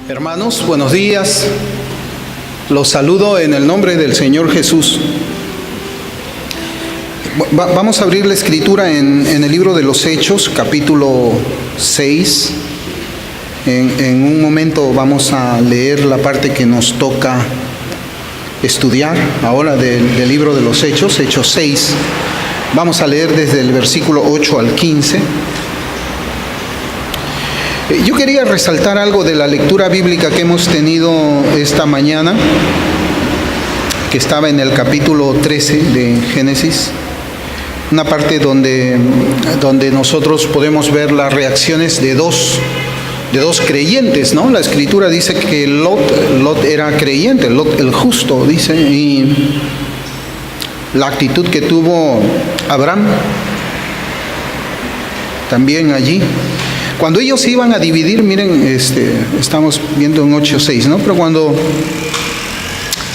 Hermanos, buenos días. Los saludo en el nombre del Señor Jesús. Vamos a abrir la escritura en el libro de los Hechos, capítulo 6. En un momento vamos a leer la parte que nos toca estudiar ahora del libro de los Hechos, Hechos 6. Vamos a leer desde el versículo 8 al 15. Yo quería resaltar algo de la lectura bíblica que hemos tenido esta mañana, que estaba en el capítulo 13 de Génesis, una parte donde nosotros podemos ver las reacciones de dos creyentes, ¿no? La escritura dice que Lot era creyente, Lot el justo, dice, y la actitud que tuvo Abraham también allí. Cuando ellos iban a dividir, miren, estamos viendo en 8:6, ¿no? Pero cuando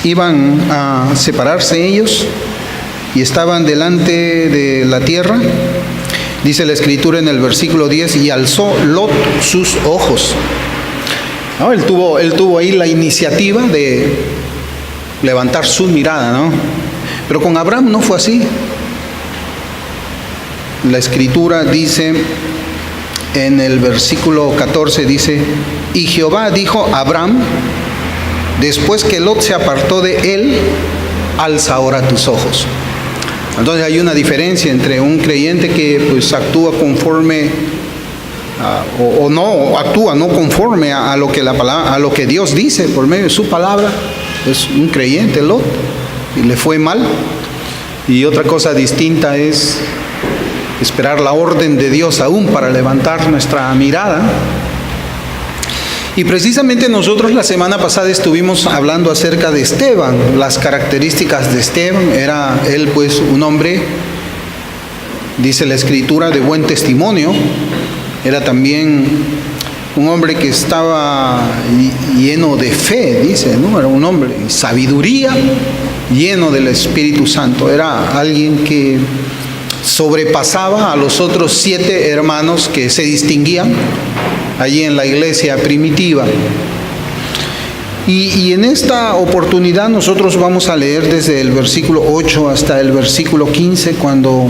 iban a separarse ellos y estaban delante de la tierra, dice la escritura en el versículo 10, y alzó Lot sus ojos. ¿No? Él tuvo ahí la iniciativa de levantar su mirada, ¿no? Pero con Abraham no fue así. La escritura dice en el versículo 14, dice, y Jehová dijo a Abraham, después que Lot se apartó de él, alza ahora tus ojos. Entonces hay una diferencia entre un creyente que pues actúa conforme o no actúa no conforme a lo que la palabra, a lo que Dios dice por medio de su palabra. Es un creyente Lot y le fue mal. Y otra cosa distinta es esperar la orden de Dios aún para levantar nuestra mirada. Y precisamente nosotros la semana pasada estuvimos hablando acerca de Esteban, las características de Esteban. Era él pues un hombre, dice la escritura, de buen testimonio. Era también un hombre que estaba lleno de fe, dice, ¿no? Era un hombre de sabiduría, lleno del Espíritu Santo. Era alguien que sobrepasaba a los otros 7 hermanos que se distinguían allí en la iglesia primitiva. Y en esta oportunidad nosotros vamos a leer desde el versículo 8 hasta el versículo 15, cuando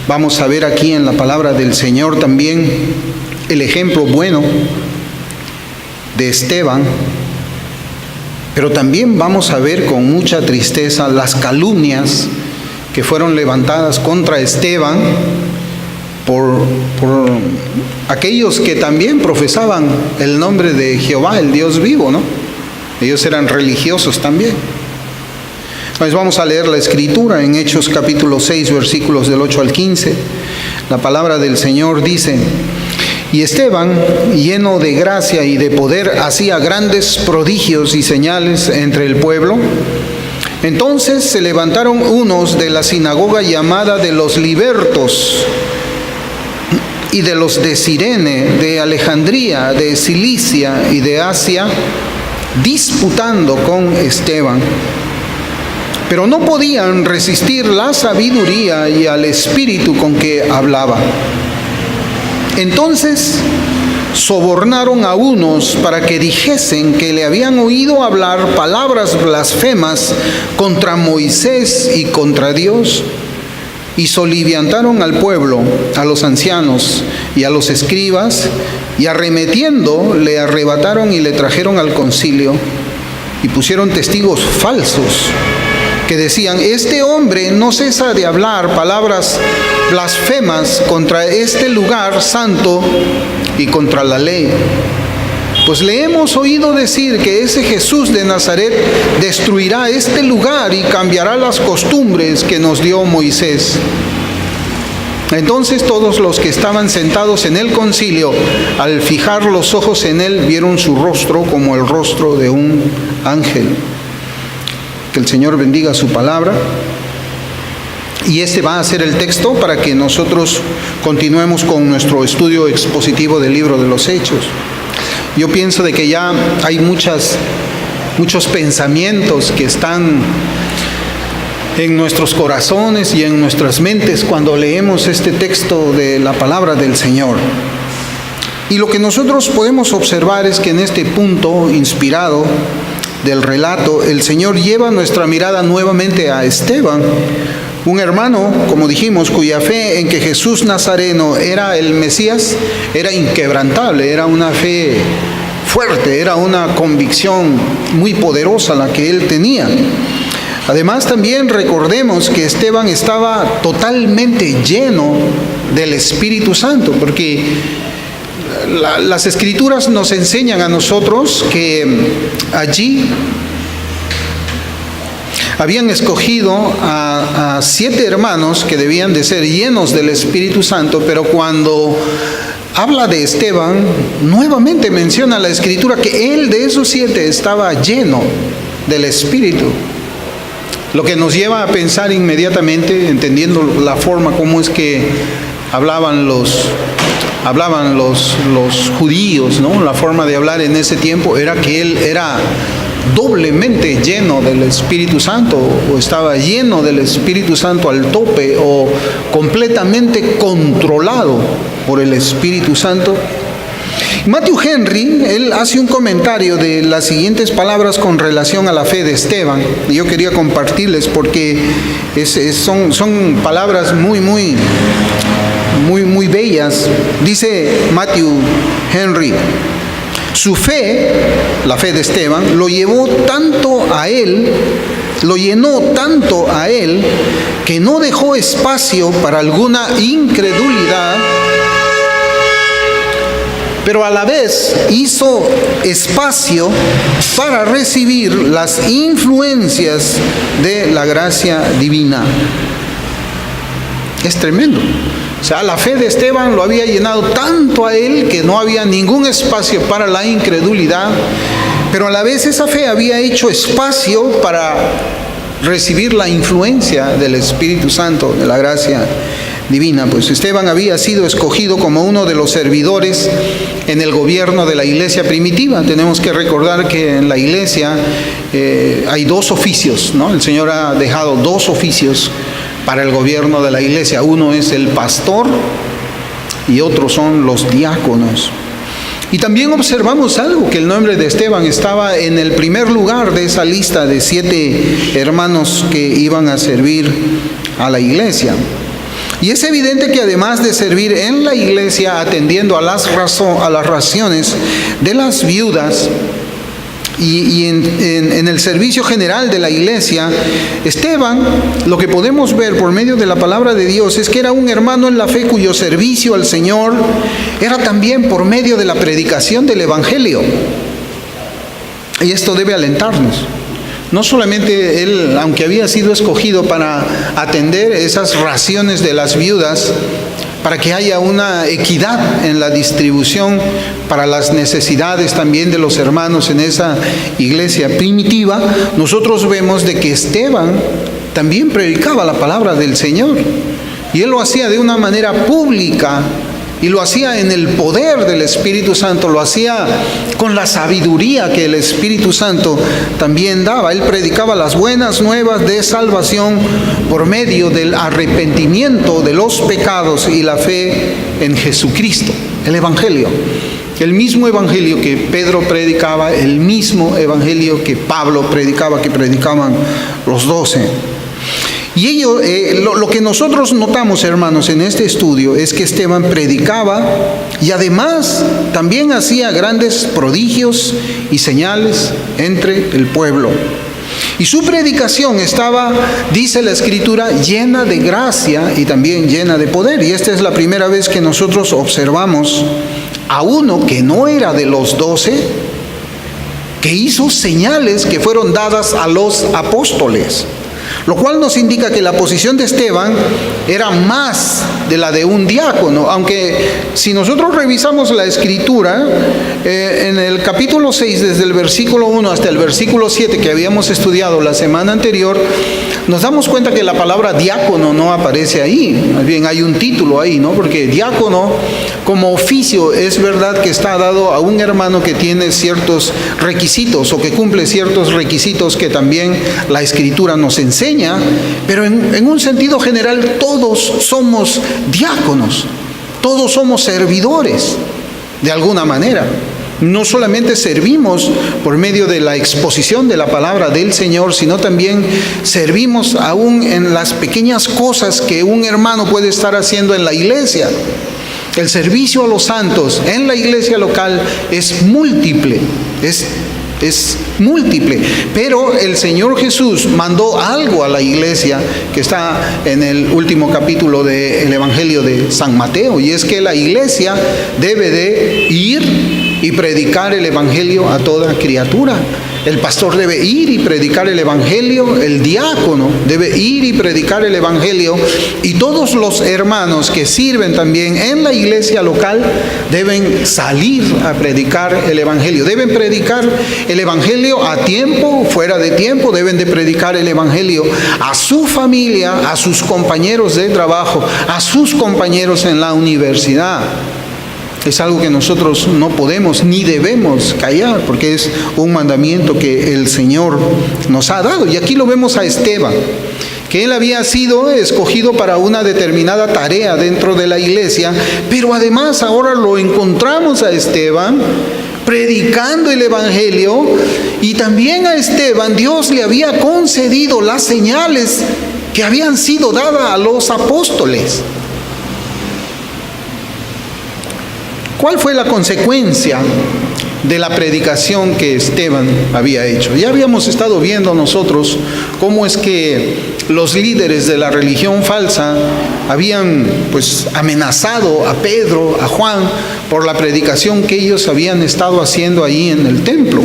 vamos a ver aquí en la palabra del Señor también el ejemplo bueno de Esteban, pero también vamos a ver con mucha tristeza las calumnias que fueron levantadas contra Esteban por aquellos que también profesaban el nombre de Jehová, el Dios vivo, ¿no? Ellos eran religiosos también. Entonces vamos a leer la escritura en Hechos capítulo 6, versículos del 8 al 15. La palabra del Señor dice, y Esteban, lleno de gracia y de poder, hacía grandes prodigios y señales entre el pueblo. Entonces se levantaron unos de la sinagoga llamada de los libertos y de los de Cirene, de Alejandría, de Cilicia y de Asia, disputando con Esteban. Pero no podían resistir la sabiduría y al espíritu con que hablaba. Entonces sobornaron a unos para que dijesen que le habían oído hablar palabras blasfemas contra Moisés y contra Dios, y soliviantaron al pueblo, a los ancianos y a los escribas, y arremetiendo le arrebataron y le trajeron al concilio, y pusieron testigos falsos que decían, este hombre no cesa de hablar palabras blasfemas contra este lugar santo y contra la ley. Pues le hemos oído decir que ese Jesús de Nazaret destruirá este lugar y cambiará las costumbres que nos dio Moisés. Entonces todos los que estaban sentados en el concilio, al fijar los ojos en él, vieron su rostro como el rostro de un ángel. Que el Señor bendiga su palabra. Y este va a ser el texto para que nosotros continuemos con nuestro estudio expositivo del libro de los Hechos. Yo pienso de que ya hay muchos pensamientos que están en nuestros corazones y en nuestras mentes cuando leemos este texto de la palabra del Señor. Y lo que nosotros podemos observar es que en este punto inspirado del relato, el Señor lleva nuestra mirada nuevamente a Esteban, un hermano, como dijimos, cuya fe en que Jesús Nazareno era el Mesías era inquebrantable, era una fe fuerte, era una convicción muy poderosa la que él tenía. Además, también recordemos que Esteban estaba totalmente lleno del Espíritu Santo, porque las Escrituras nos enseñan a nosotros que allí habían escogido a 7 hermanos que debían de ser llenos del Espíritu Santo, pero cuando habla de Esteban, nuevamente menciona la Escritura que él de esos 7 estaba lleno del Espíritu. Lo que nos lleva a pensar inmediatamente, entendiendo la forma como es que hablaban los judíos, ¿no? La forma de hablar en ese tiempo era que él era doblemente lleno del Espíritu Santo, o estaba lleno del Espíritu Santo al tope, o completamente controlado por el Espíritu Santo. Matthew Henry, él hace un comentario de las siguientes palabras con relación a la fe de Esteban, y yo quería compartirles porque son palabras muy bellas. Dice Matthew Henry: su fe, la fe de Esteban, lo llenó tanto a él, que no dejó espacio para alguna incredulidad, pero a la vez hizo espacio para recibir las influencias de la gracia divina. Es tremendo. O sea, la fe de Esteban lo había llenado tanto a él que no había ningún espacio para la incredulidad, pero a la vez esa fe había hecho espacio para recibir la influencia del Espíritu Santo, de la gracia divina. Pues Esteban había sido escogido como uno de los servidores en el gobierno de la iglesia primitiva. Tenemos que recordar que en la iglesia hay 2 oficios, ¿no? El Señor ha dejado 2 oficios para el gobierno de la iglesia. Uno es el pastor y otros son los diáconos. Y también observamos algo, que el nombre de Esteban estaba en el primer lugar de esa lista de 7 hermanos que iban a servir a la iglesia. Y es evidente que además de servir en la iglesia atendiendo a las raciones de las viudas, y en el servicio general de la iglesia, Esteban, lo que podemos ver por medio de la palabra de Dios es que era un hermano en la fe cuyo servicio al Señor era también por medio de la predicación del Evangelio. Y esto debe alentarnos. No solamente él, aunque había sido escogido para atender esas raciones de las viudas, para que haya una equidad en la distribución para las necesidades también de los hermanos en esa iglesia primitiva, nosotros vemos de que Esteban también predicaba la palabra del Señor, y él lo hacía de una manera pública, y lo hacía en el poder del Espíritu Santo, lo hacía con la sabiduría que el Espíritu Santo también daba. Él predicaba las buenas nuevas de salvación por medio del arrepentimiento de los pecados y la fe en Jesucristo, el Evangelio. El mismo Evangelio que Pedro predicaba, el mismo Evangelio que Pablo predicaba, que predicaban los 12. Y ello, lo que nosotros notamos, hermanos, en este estudio es que Esteban predicaba y además también hacía grandes prodigios y señales entre el pueblo. Y su predicación estaba, dice la Escritura, llena de gracia y también llena de poder. Y esta es la primera vez que nosotros observamos a uno que no era de los 12, que hizo señales que fueron dadas a los apóstoles. Lo cual nos indica que la posición de Esteban era más de la de un diácono, aunque si nosotros revisamos la Escritura, en el capítulo 6, desde el versículo 1 hasta el versículo 7 que habíamos estudiado la semana anterior, nos damos cuenta que la palabra diácono no aparece ahí, más bien hay un título ahí, ¿no? Porque diácono como oficio es verdad que está dado a un hermano que tiene ciertos requisitos o que cumple ciertos requisitos que también la Escritura nos enseña, pero en un sentido general todos somos diáconos, todos somos servidores. de alguna manera. No solamente servimos por medio de la exposición de la palabra del Señor, sino también servimos aún en las pequeñas cosas que un hermano puede estar haciendo en la iglesia. El servicio a los santos en la iglesia local es múltiple, es múltiple, pero el Señor Jesús mandó algo a la iglesia que está en el último capítulo del Evangelio de San Mateo, y es que la iglesia debe de ir y predicar el Evangelio a toda criatura. El pastor debe ir y predicar el Evangelio, el diácono debe ir y predicar el Evangelio, y todos los hermanos que sirven también en la iglesia local deben salir a predicar el Evangelio. Deben predicar el Evangelio a tiempo, fuera de tiempo, deben de predicar el Evangelio a su familia, a sus compañeros de trabajo, a sus compañeros en la universidad. Es algo que nosotros no podemos ni debemos callar, porque es un mandamiento que el Señor nos ha dado. Y aquí lo vemos a Esteban, que él había sido escogido para una determinada tarea dentro de la iglesia, pero además ahora lo encontramos a Esteban predicando el Evangelio, y también a Esteban Dios le había concedido las señales que habían sido dadas a los apóstoles. ¿Cuál fue la consecuencia de la predicación que Esteban había hecho? Ya habíamos estado viendo nosotros cómo es que los líderes de la religión falsa habían amenazado a Pedro, a Juan, por la predicación que ellos habían estado haciendo ahí en el templo.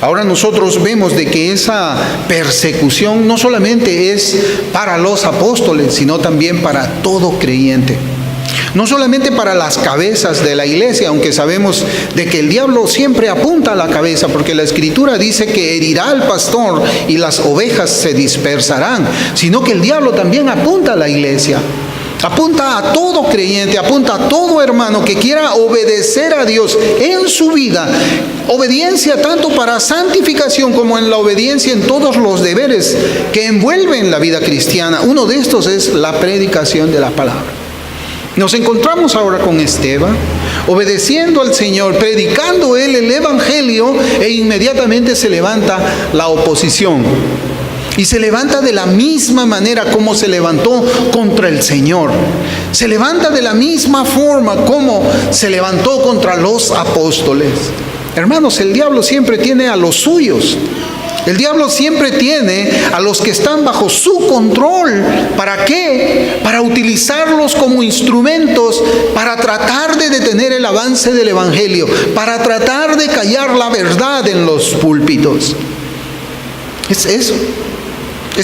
Ahora nosotros vemos de que esa persecución no solamente es para los apóstoles, sino también para todo creyente. No solamente para las cabezas de la iglesia, aunque sabemos de que el diablo siempre apunta a la cabeza, porque la Escritura dice que herirá al pastor y las ovejas se dispersarán, sino que el diablo también apunta a la iglesia. Apunta a todo creyente, apunta a todo hermano que quiera obedecer a Dios en su vida. Obediencia tanto para santificación como en la obediencia en todos los deberes que envuelven la vida cristiana. Uno de estos es la predicación de la palabra. Nos encontramos ahora con Esteban, obedeciendo al Señor, predicando él el Evangelio, e inmediatamente se levanta la oposición. Y se levanta de la misma manera como se levantó contra el Señor. Se levanta de la misma forma como se levantó contra los apóstoles. Hermanos, el diablo siempre tiene a los suyos. El diablo siempre tiene a los que están bajo su control. ¿Para qué? Para utilizarlos como instrumentos para tratar de detener el avance del Evangelio, para tratar de callar la verdad en los púlpitos. Es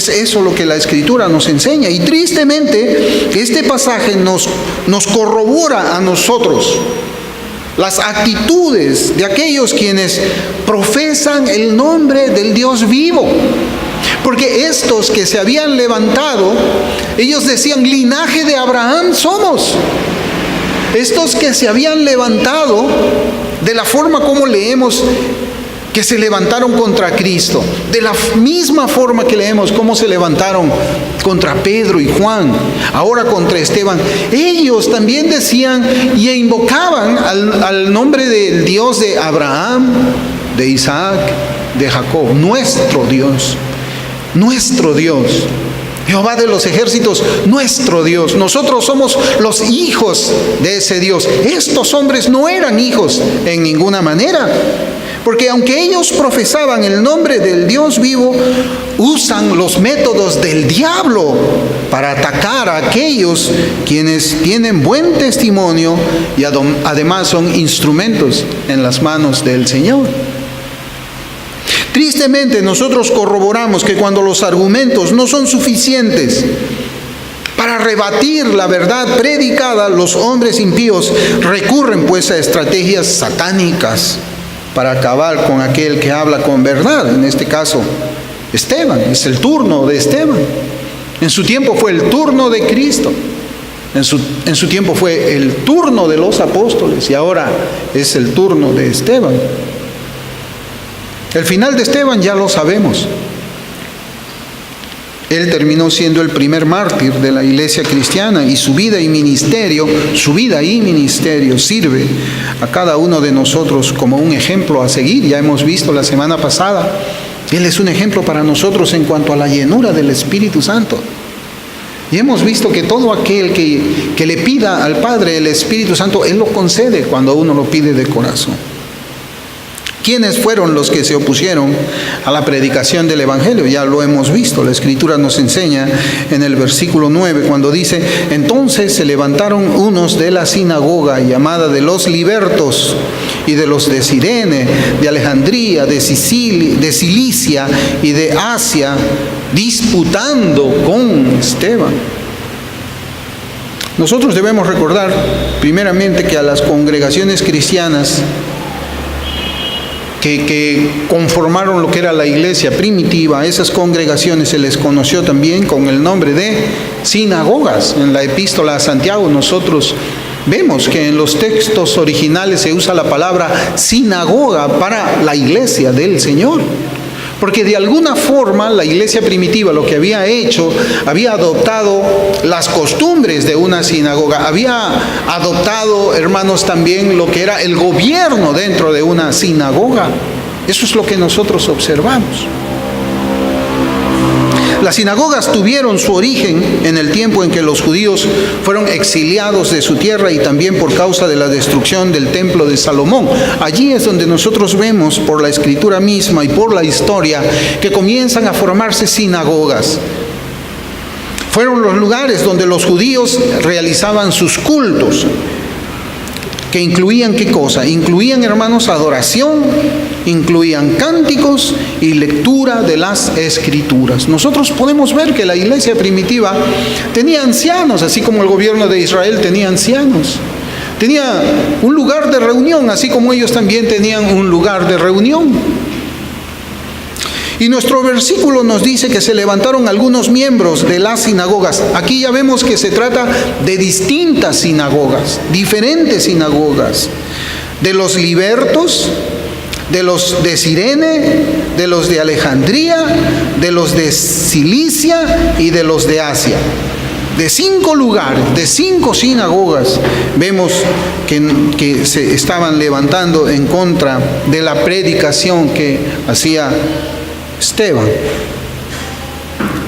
eso lo que la Escritura nos enseña. Y tristemente, este pasaje nos corrobora a nosotros las actitudes de aquellos quienes profesan el nombre del Dios vivo. Porque estos que se habían levantado, ellos decían, linaje de Abraham somos. Estos que se habían levantado, de la forma como leemos que se levantaron contra Cristo, de la misma forma que leemos cómo se levantaron contra Pedro y Juan, ahora contra Esteban, ellos también decían y invocaban al nombre del Dios de Abraham, de Isaac, de Jacob, nuestro Dios, Jehová de los ejércitos, nuestro Dios. Nosotros somos los hijos de ese Dios. Estos hombres no eran hijos en ninguna manera, porque aunque ellos profesaban el nombre del Dios vivo, usan los métodos del diablo para atacar a aquellos quienes tienen buen testimonio y además son instrumentos en las manos del Señor. Tristemente, nosotros corroboramos que cuando los argumentos no son suficientes para rebatir la verdad predicada, los hombres impíos recurren a estrategias satánicas para acabar con aquel que habla con verdad. En este caso, Esteban, es el turno de Esteban. En su tiempo fue el turno de Cristo. En su tiempo fue el turno de los apóstoles, y ahora es el turno de Esteban. El final de Esteban ya lo sabemos. Él terminó siendo el primer mártir de la iglesia cristiana y su vida y ministerio sirve a cada uno de nosotros como un ejemplo a seguir. Ya hemos visto la semana pasada, Él es un ejemplo para nosotros en cuanto a la llenura del Espíritu Santo. Y hemos visto que todo aquel que le pida al Padre el Espíritu Santo, Él lo concede cuando uno lo pide de corazón. ¿Quiénes fueron los que se opusieron a la predicación del Evangelio? Ya lo hemos visto, la Escritura nos enseña en el versículo 9, cuando dice: entonces se levantaron unos de la sinagoga llamada de los libertos y de los de Cirene, de Alejandría, de Cilicia y de Asia, disputando con Esteban. Nosotros debemos recordar primeramente que a las congregaciones cristianas que conformaron lo que era la iglesia primitiva, a esas congregaciones se les conoció también con el nombre de sinagogas. En la epístola a Santiago nosotros vemos que en los textos originales se usa la palabra sinagoga para la iglesia del Señor. Porque de alguna forma la iglesia primitiva lo que había hecho, había adoptado las costumbres de una sinagoga, había adoptado, hermanos, también lo que era el gobierno dentro de una sinagoga. Eso es lo que nosotros observamos. Las sinagogas tuvieron su origen en el tiempo en que los judíos fueron exiliados de su tierra y también por causa de la destrucción del templo de Salomón. Allí es donde nosotros vemos por la Escritura misma y por la historia que comienzan a formarse sinagogas. Fueron los lugares donde los judíos realizaban sus cultos, que incluían ¿qué cosa? Incluían, hermanos, adoración, incluían cánticos y lectura de las Escrituras. Nosotros podemos ver que la iglesia primitiva tenía ancianos, así como el gobierno de Israel tenía ancianos. Tenía un lugar de reunión, así como ellos también tenían un lugar de reunión. Y nuestro versículo nos dice que se levantaron algunos miembros de las sinagogas. Aquí ya vemos que se trata de distintas sinagogas, diferentes sinagogas. De los libertos, de los de Cirene, de los de Alejandría, de los de Cilicia y de los de Asia. De 5 lugares, de 5 sinagogas, vemos que se estaban levantando en contra de la predicación que hacía Esteban.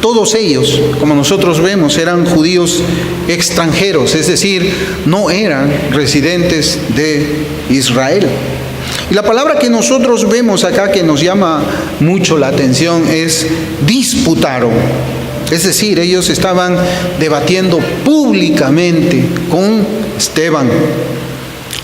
Todos ellos, como nosotros vemos, eran judíos extranjeros, es decir, no eran residentes de Israel. Y la palabra que nosotros vemos acá que nos llama mucho la atención es disputaron. Es decir, ellos estaban debatiendo públicamente con Esteban.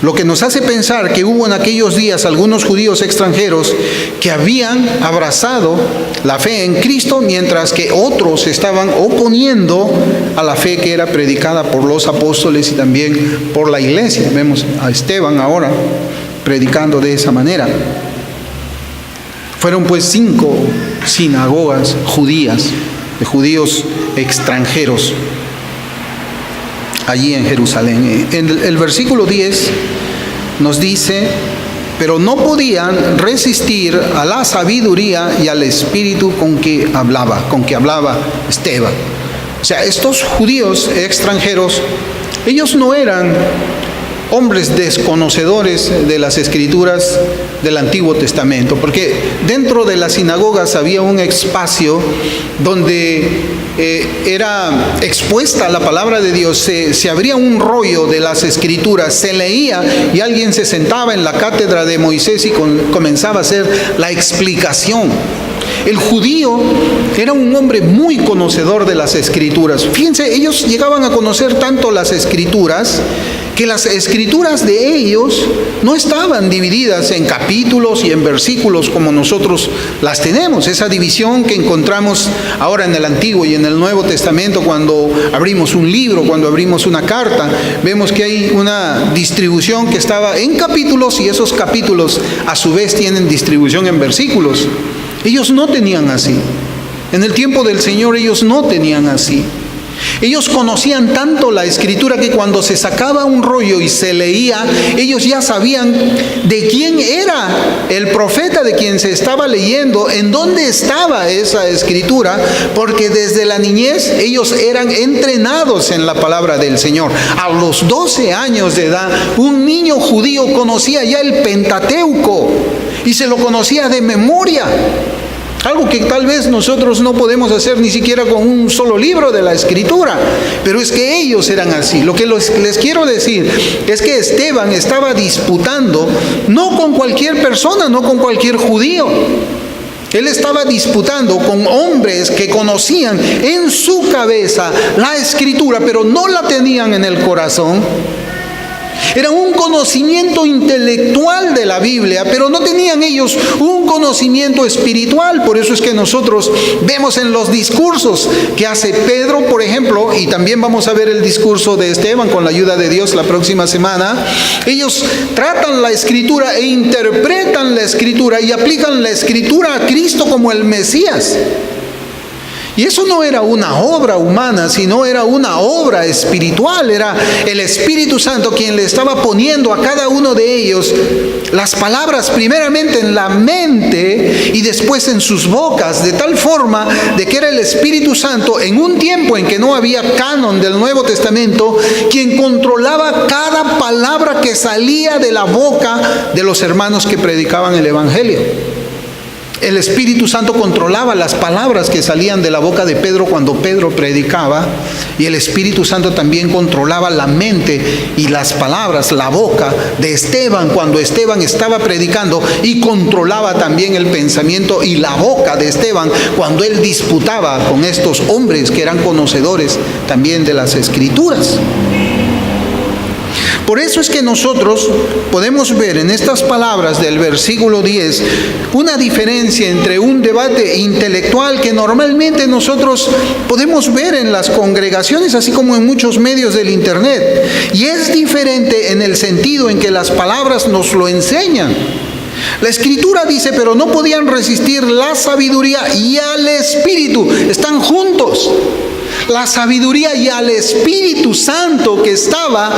Lo que nos hace pensar que hubo en aquellos días algunos judíos extranjeros que habían abrazado la fe en Cristo, mientras que otros estaban oponiendo a la fe que era predicada por los apóstoles y también por la iglesia. Vemos a Esteban ahora predicando de esa manera. Fueron pues 5 sinagogas judías, de judíos extranjeros, allí en Jerusalén. En el versículo 10 nos dice: pero no podían resistir a la sabiduría y al espíritu con que hablaba Esteban. O sea, estos judíos extranjeros, ellos no eran hombres desconocedores de las Escrituras del Antiguo Testamento, porque dentro de las sinagogas había un espacio donde era expuesta la palabra de Dios. Se abría un rollo de las Escrituras, se leía y alguien se sentaba en la cátedra de Moisés y comenzaba a hacer la explicación. El judío era un hombre muy conocedor de las Escrituras. Fíjense, ellos llegaban a conocer tanto las Escrituras que las Escrituras de ellos no estaban divididas en capítulos y en versículos como nosotros las tenemos. Esa división que encontramos ahora en el Antiguo y en el Nuevo Testamento, cuando abrimos un libro, cuando abrimos una carta, vemos que hay una distribución que estaba en capítulos y esos capítulos a su vez tienen distribución en versículos. Ellos no tenían así. En el tiempo del Señor ellos no tenían así. Ellos conocían tanto la Escritura que cuando se sacaba un rollo y se leía, ellos ya sabían de quién era el profeta de quien se estaba leyendo, en dónde estaba esa Escritura, porque desde la niñez ellos eran entrenados en la palabra del Señor. A los 12 años de edad, un niño judío conocía ya el Pentateuco y se lo conocía de memoria. Algo que tal vez nosotros no podemos hacer ni siquiera con un solo libro de la Escritura, pero es que ellos eran así. Lo que les quiero decir es que Esteban estaba disputando no con cualquier persona, no con cualquier judío. Él estaba disputando con hombres que conocían en su cabeza la Escritura, pero no la tenían en el corazón. Era un conocimiento intelectual de la Biblia, pero no tenían ellos un conocimiento espiritual. Por eso es que nosotros vemos en los discursos que hace Pedro, por ejemplo, y también vamos a ver el discurso de Esteban con la ayuda de Dios la próxima semana. Ellos tratan la Escritura e interpretan la Escritura y aplican la Escritura a Cristo como el Mesías. Y eso no era una obra humana, sino era una obra espiritual. Era el Espíritu Santo quien le estaba poniendo a cada uno de ellos las palabras primeramente en la mente y después en sus bocas, de tal forma de que era el Espíritu Santo en un tiempo en que no había canon del Nuevo Testamento, quien controlaba cada palabra que salía de la boca de los hermanos que predicaban el Evangelio. El Espíritu Santo controlaba las palabras que salían de la boca de Pedro cuando Pedro predicaba, y el Espíritu Santo también controlaba la mente y las palabras, la boca de Esteban cuando Esteban estaba predicando, y controlaba también el pensamiento y la boca de Esteban cuando él disputaba con estos hombres que eran conocedores también de las Escrituras. Por eso es que nosotros podemos ver en estas palabras del versículo 10 una diferencia entre un debate intelectual que normalmente nosotros podemos ver en las congregaciones, así como en muchos medios del internet. Y es diferente en el sentido en que las palabras nos lo enseñan. La Escritura dice, pero no podían resistir la sabiduría y al Espíritu. Están juntos. La sabiduría y al Espíritu Santo que estaba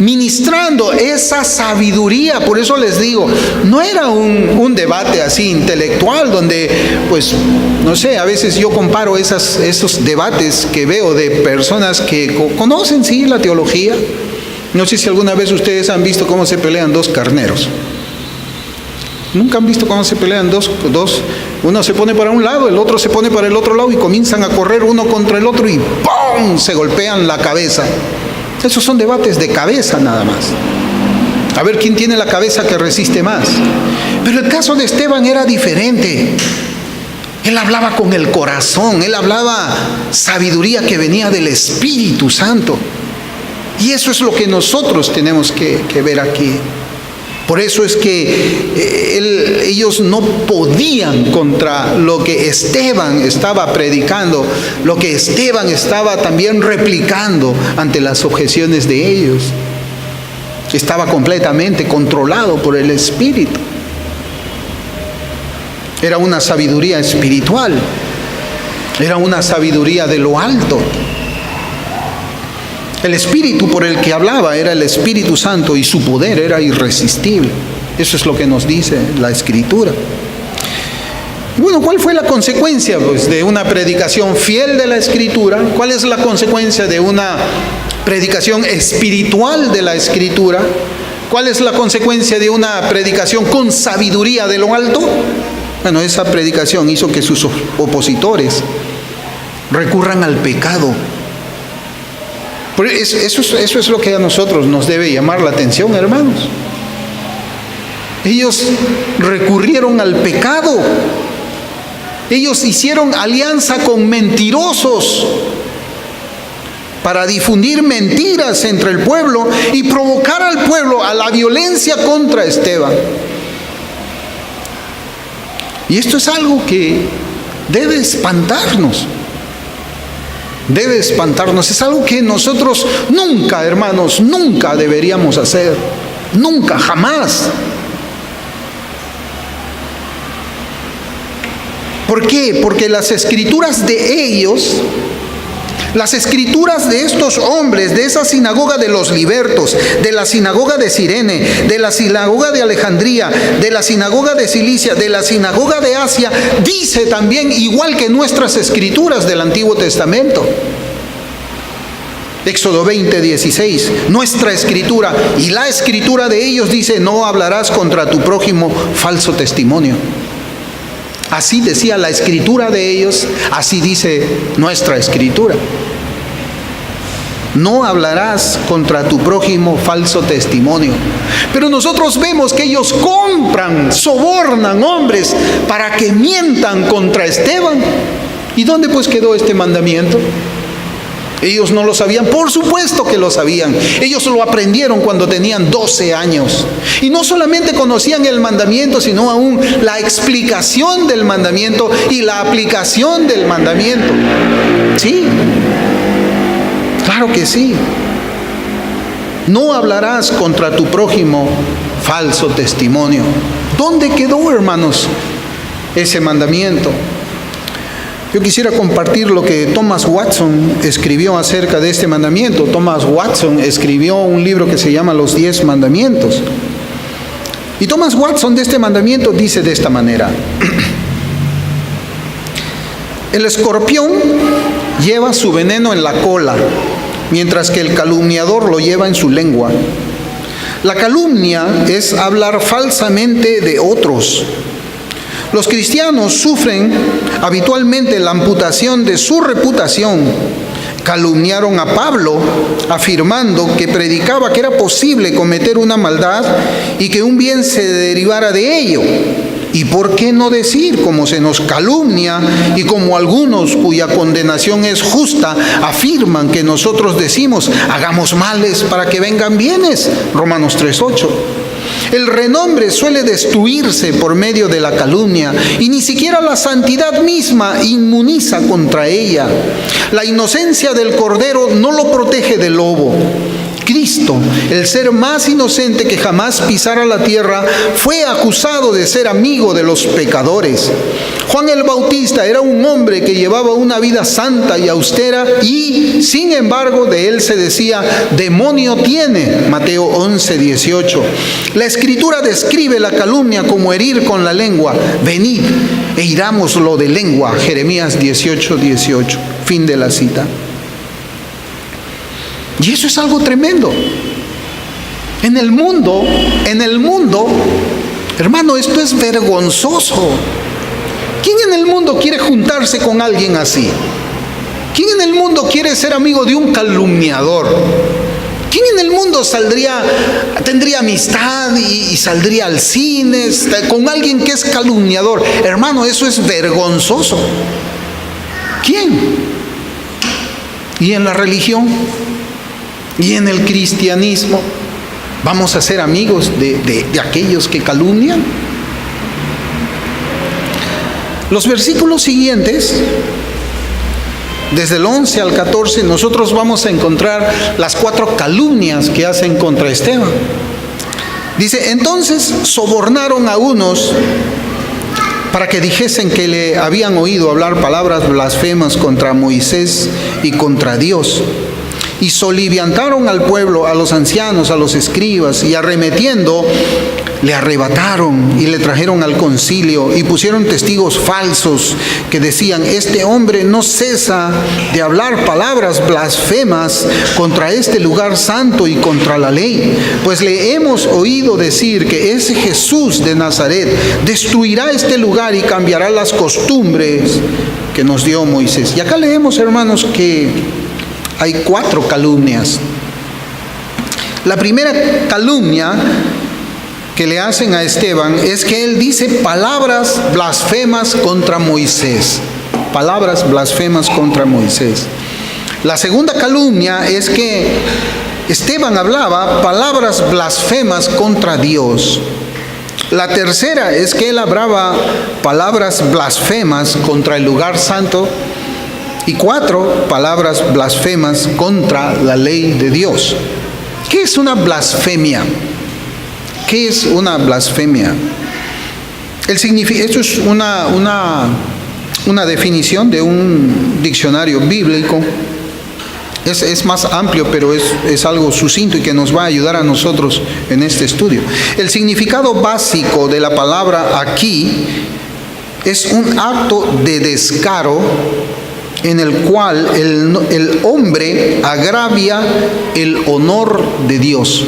ministrando esa sabiduría. Por eso les digo, no era un debate así intelectual donde, pues, no sé, a veces yo comparo esos debates que veo de personas que conocen, sí, la teología. No sé si alguna vez ustedes han visto cómo se pelean dos carneros. ¿Nunca han visto cómo se pelean dos? Uno se pone para un lado, el otro se pone para el otro lado y comienzan a correr uno contra el otro y ¡pum!, se golpean la cabeza. Esos son debates de cabeza nada más. A ver quién tiene la cabeza que resiste más. Pero el caso de Esteban era diferente. Él hablaba con el corazón, él hablaba sabiduría que venía del Espíritu Santo. Y eso es lo que nosotros tenemos que ver aquí. Por eso es que ellos no podían contra lo que Esteban estaba predicando, lo que Esteban estaba también replicando ante las objeciones de ellos. Estaba completamente controlado por el Espíritu. Era una sabiduría espiritual, era una sabiduría de lo alto. El Espíritu por el que hablaba era el Espíritu Santo y su poder era irresistible. Eso es lo que nos dice la Escritura. Bueno, ¿cuál fue la consecuencia, pues, de una predicación fiel de la Escritura? ¿Cuál es la consecuencia de una predicación espiritual de la Escritura? ¿Cuál es la consecuencia de una predicación con sabiduría de lo alto? Bueno, esa predicación hizo que sus opositores recurran al pecado. Eso es lo que a nosotros nos debe llamar la atención, hermanos. Ellos recurrieron al pecado. Ellos hicieron alianza con mentirosos para difundir mentiras entre el pueblo y provocar al pueblo a la violencia contra Esteban. Y esto es algo que debe espantarnos. Debe espantarnos. Es algo que nosotros nunca, hermanos, nunca deberíamos hacer. Nunca, jamás. ¿Por qué? Porque las escrituras de ellos Las escrituras de estos hombres, de esa sinagoga de los libertos, de la sinagoga de Cirene, de la sinagoga de Alejandría, de la sinagoga de Cilicia, de la sinagoga de Asia, dice también igual que nuestras escrituras del Antiguo Testamento. Éxodo 20:16, nuestra escritura y la escritura de ellos dice: no hablarás contra tu prójimo falso testimonio. Así decía la escritura de ellos, así dice nuestra escritura. No hablarás contra tu prójimo falso testimonio. Pero nosotros vemos que ellos compran, sobornan hombres para que mientan contra Esteban. ¿Y dónde pues quedó este mandamiento? Ellos no lo sabían, por supuesto que lo sabían. Ellos lo aprendieron cuando tenían 12 años. Y no solamente conocían el mandamiento, sino aún la explicación del mandamiento y la aplicación del mandamiento. Sí, claro que sí. No hablarás contra tu prójimo falso testimonio. ¿Dónde quedó, hermanos, ese mandamiento? Yo quisiera compartir lo que Thomas Watson escribió acerca de este mandamiento. Thomas Watson escribió un libro que se llama Los 10 Mandamientos. Y Thomas Watson de este mandamiento dice de esta manera: el escorpión lleva su veneno en la cola, mientras que el calumniador lo lleva en su lengua. La calumnia es hablar falsamente de otros. Los cristianos sufren habitualmente la amputación de su reputación. Calumniaron a Pablo, afirmando que predicaba que era posible cometer una maldad y que un bien se derivara de ello. ¿Y por qué no decir, como se nos calumnia y como algunos cuya condenación es justa afirman que nosotros decimos: hagamos males para que vengan bienes? Romanos 3:8. El renombre suele destruirse por medio de la calumnia y ni siquiera la santidad misma inmuniza contra ella. La inocencia del cordero no lo protege del lobo. Cristo, el ser más inocente que jamás pisara la tierra, fue acusado de ser amigo de los pecadores. Juan el Bautista era un hombre que llevaba una vida santa y austera y, sin embargo, de él se decía: demonio tiene. Mateo 11:18. La Escritura describe la calumnia como herir con la lengua. Venid e hirámoslo de lengua. Jeremías 18:18. Fin de la cita. Y eso es algo tremendo. En el mundo, hermano, esto es vergonzoso. ¿Quién en el mundo quiere juntarse con alguien así? ¿Quién en el mundo quiere ser amigo de un calumniador? ¿Quién en el mundo tendría amistad y saldría al cine con alguien que es calumniador? Hermano, eso es vergonzoso. ¿Quién? ¿Y en la religión? ¿Y en el cristianismo? ¿Vamos a ser amigos de aquellos que calumnian? Los versículos siguientes, desde el 11 al 14, nosotros vamos a encontrar las 4 calumnias que hacen contra Esteban. Dice: entonces sobornaron a unos para que dijesen que le habían oído hablar palabras blasfemas contra Moisés y contra Dios. Y soliviantaron al pueblo, a los ancianos, a los escribas, y arremetiendo, le arrebataron y le trajeron al concilio y pusieron testigos falsos que decían: este hombre no cesa de hablar palabras blasfemas contra este lugar santo y contra la ley, pues le hemos oído decir que ese Jesús de Nazaret destruirá este lugar y cambiará las costumbres que nos dio Moisés. Y acá leemos, hermanos, que hay 4 calumnias. La primera calumnia que le hacen a Esteban es que él dice palabras blasfemas contra Moisés. Palabras blasfemas contra Moisés. La segunda calumnia es que Esteban hablaba palabras blasfemas contra Dios. La tercera es que él hablaba palabras blasfemas contra el lugar santo. Y 4, palabras blasfemas contra la ley de Dios. ¿Qué es una blasfemia? ¿Qué es una blasfemia? Esto es una definición de un diccionario bíblico. Es más amplio, pero es algo sucinto y que nos va a ayudar a nosotros en este estudio. El significado básico de la palabra aquí es un acto de descaro en el cual el hombre agravia el honor de Dios.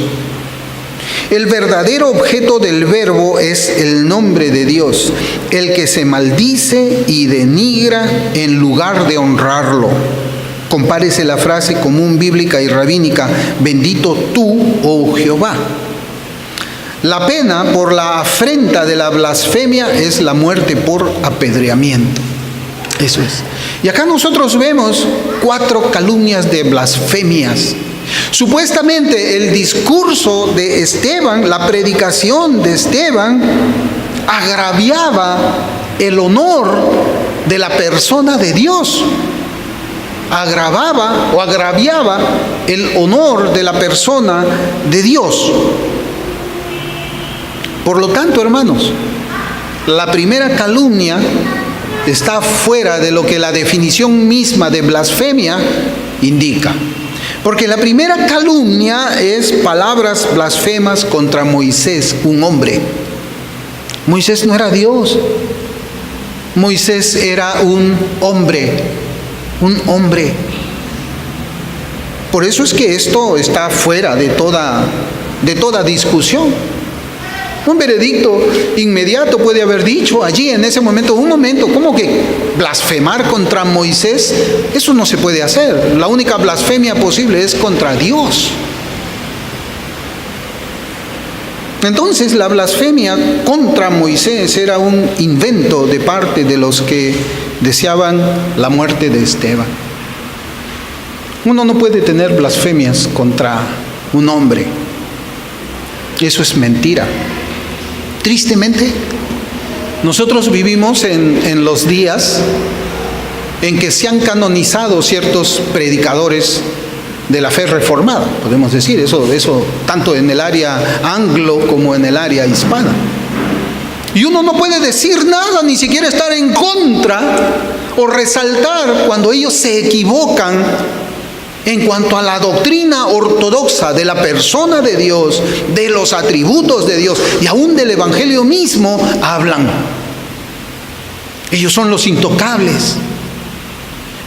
El verdadero objeto del verbo es el nombre de Dios, el que se maldice y denigra en lugar de honrarlo. Compárese la frase común bíblica y rabínica: bendito tú, oh Jehová. La pena por la afrenta de la blasfemia es la muerte por apedreamiento. Eso es. Y acá nosotros vemos 4 calumnias de blasfemias. Supuestamente el discurso de Esteban, la predicación de Esteban, agraviaba el honor de la persona de Dios. Agraviaba el honor de la persona de Dios. Por lo tanto, hermanos, la primera calumnia está fuera de lo que la definición misma de blasfemia indica. Porque la primera calumnia es palabras blasfemas contra Moisés, un hombre. Moisés no era Dios. Moisés era un hombre. Por eso es que esto está fuera de toda discusión. Un veredicto inmediato puede haber dicho allí en ese momento: un momento, ¿cómo que blasfemar contra Moisés? Eso no se puede hacer. La única blasfemia posible es contra Dios. Entonces la blasfemia contra Moisés era un invento de parte de los que deseaban la muerte de Esteban. Uno no puede tener blasfemias contra un hombre. Eso es mentira. Tristemente, nosotros vivimos en los días en que se han canonizado ciertos predicadores de la fe reformada, podemos decir, eso tanto en el área anglo como en el área hispana. Y uno no puede decir nada, ni siquiera estar en contra o resaltar cuando ellos se equivocan en cuanto a la doctrina ortodoxa de la persona de Dios, de los atributos de Dios y aún del Evangelio mismo hablan. Ellos son los intocables.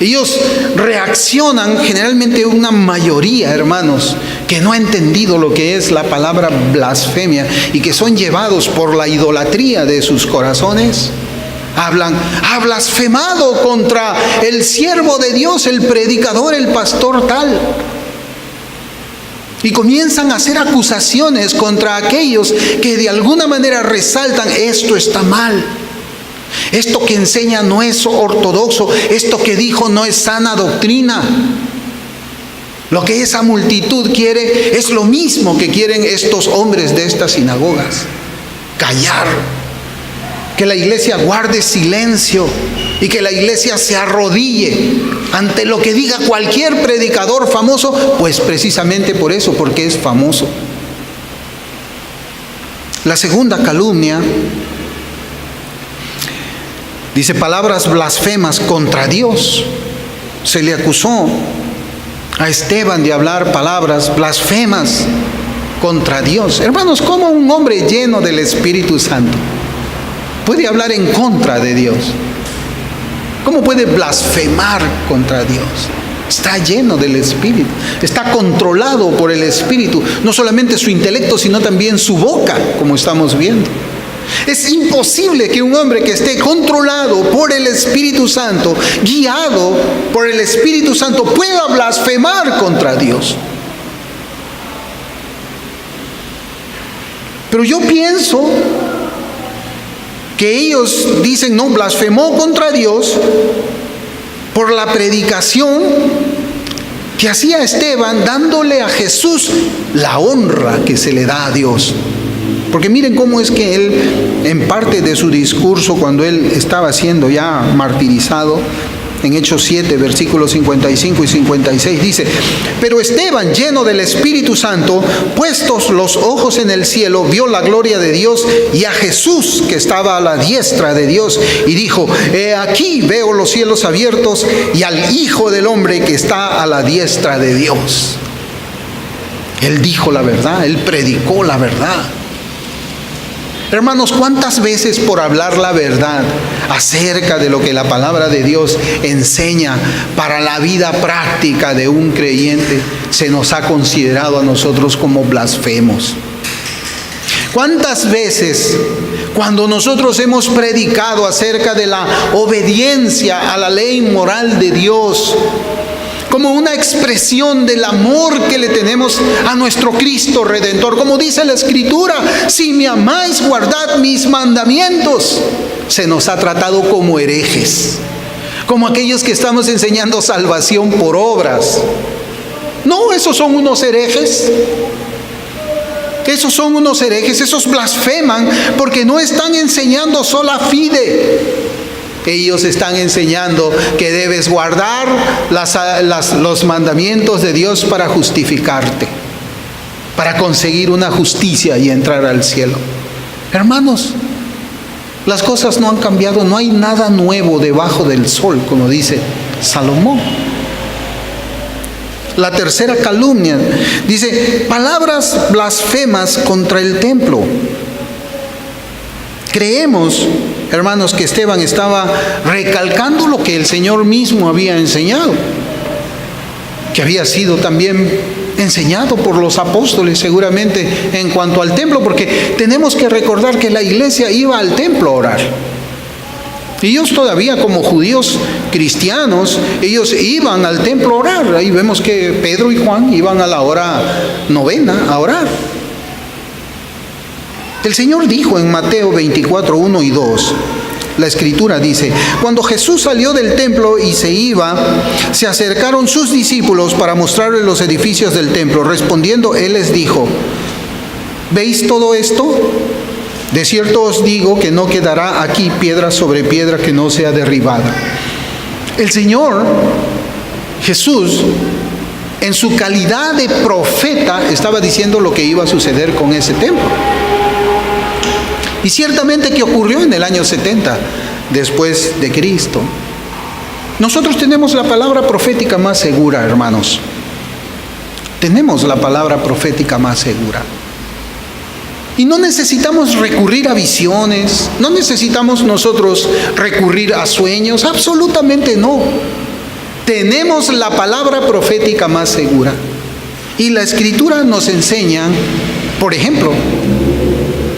Ellos reaccionan, generalmente una mayoría, hermanos, que no ha entendido lo que es la palabra blasfemia y que son llevados por la idolatría de sus corazones. Hablan: ha blasfemado contra el siervo de Dios, el predicador, el pastor tal. Y comienzan a hacer acusaciones contra aquellos que de alguna manera resaltan: esto está mal. Esto que enseña no es ortodoxo. Esto que dijo no es sana doctrina. Lo que esa multitud quiere es lo mismo que quieren estos hombres de estas sinagogas: callar. Que la iglesia guarde silencio y que la iglesia se arrodille ante lo que diga cualquier predicador famoso, pues precisamente por eso, porque es famoso. La segunda calumnia dice palabras blasfemas contra Dios. Se le acusó a Esteban de hablar palabras blasfemas contra Dios. Hermanos, ¿cómo un hombre lleno del Espíritu Santo puede hablar en contra de Dios? ¿Cómo puede blasfemar contra Dios? Está lleno del Espíritu, está controlado por el Espíritu, no solamente su intelecto, sino también su boca, como estamos viendo. Es imposible que un hombre que esté controlado por el Espíritu Santo, guiado por el Espíritu Santo, pueda blasfemar contra Dios. Pero yo pienso que ellos dicen: no, blasfemó contra Dios por la predicación que hacía Esteban, dándole a Jesús la honra que se le da a Dios. Porque miren cómo es que él, en parte de su discurso, cuando él estaba siendo ya martirizado, en Hechos 7, versículos 55 y 56, dice: pero Esteban, lleno del Espíritu Santo, puestos los ojos en el cielo, vio la gloria de Dios y a Jesús que estaba a la diestra de Dios, y dijo: he aquí veo los cielos abiertos y al Hijo del Hombre que está a la diestra de Dios. Él dijo la verdad, él predicó la verdad. Hermanos, ¿cuántas veces por hablar la verdad acerca de lo que la palabra de Dios enseña para la vida práctica de un creyente se nos ha considerado a nosotros como blasfemos? ¿Cuántas veces cuando nosotros hemos predicado acerca de la obediencia a la ley moral de Dios, como una expresión del amor que le tenemos a nuestro Cristo Redentor, como dice la Escritura: si me amáis, guardad mis mandamientos, se nos ha tratado como herejes, como aquellos que estamos enseñando salvación por obras? No, esos son unos herejes. Esos son unos herejes, esos blasfeman porque no están enseñando sola fide. Ellos están enseñando que debes guardar los mandamientos de Dios para justificarte, para conseguir una justicia y entrar al cielo. Hermanos, las cosas no han cambiado, no hay nada nuevo debajo del sol, como dice Salomón. La tercera calumnia dice: palabras blasfemas contra el templo. Creemos, hermanos, que Esteban estaba recalcando lo que el Señor mismo había enseñado, que había sido también enseñado por los apóstoles seguramente en cuanto al templo, porque tenemos que recordar que la iglesia iba al templo a orar. Ellos todavía, como judíos cristianos, ellos iban al templo a orar. Ahí vemos que Pedro y Juan iban a la hora novena a orar. El Señor dijo en Mateo 24, 1 y 2, la Escritura dice: cuando Jesús salió del templo y se iba, se acercaron sus discípulos para mostrarles los edificios del templo. Respondiendo, Él les dijo: ¿veis todo esto? De cierto os digo que no quedará aquí piedra sobre piedra que no sea derribada. El Señor Jesús, en su calidad de profeta, estaba diciendo lo que iba a suceder con ese templo. Y ciertamente que ocurrió en el año 70 después de Cristo. Nosotros tenemos la palabra profética más segura, hermanos. Tenemos la palabra profética más segura. Y no necesitamos recurrir a visiones, no necesitamos nosotros recurrir a sueños, absolutamente no. Tenemos la palabra profética más segura. Y la Escritura nos enseña, por ejemplo,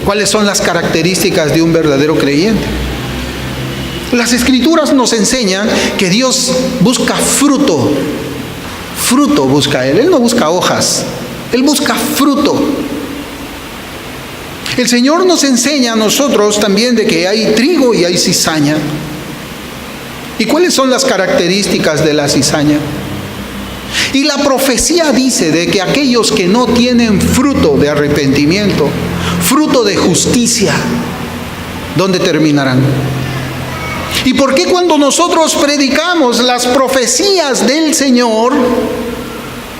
cuáles son las características de un verdadero creyente. Las Escrituras nos enseñan que Dios busca fruto. Fruto busca Él. Él no busca hojas. Él busca fruto. El Señor nos enseña a nosotros también de que hay trigo y hay cizaña. ¿Y cuáles son las características de la cizaña? Y la profecía dice de que aquellos que no tienen fruto de arrepentimiento, fruto de justicia, ¿dónde terminarán? ¿Y por qué cuando nosotros predicamos las profecías del Señor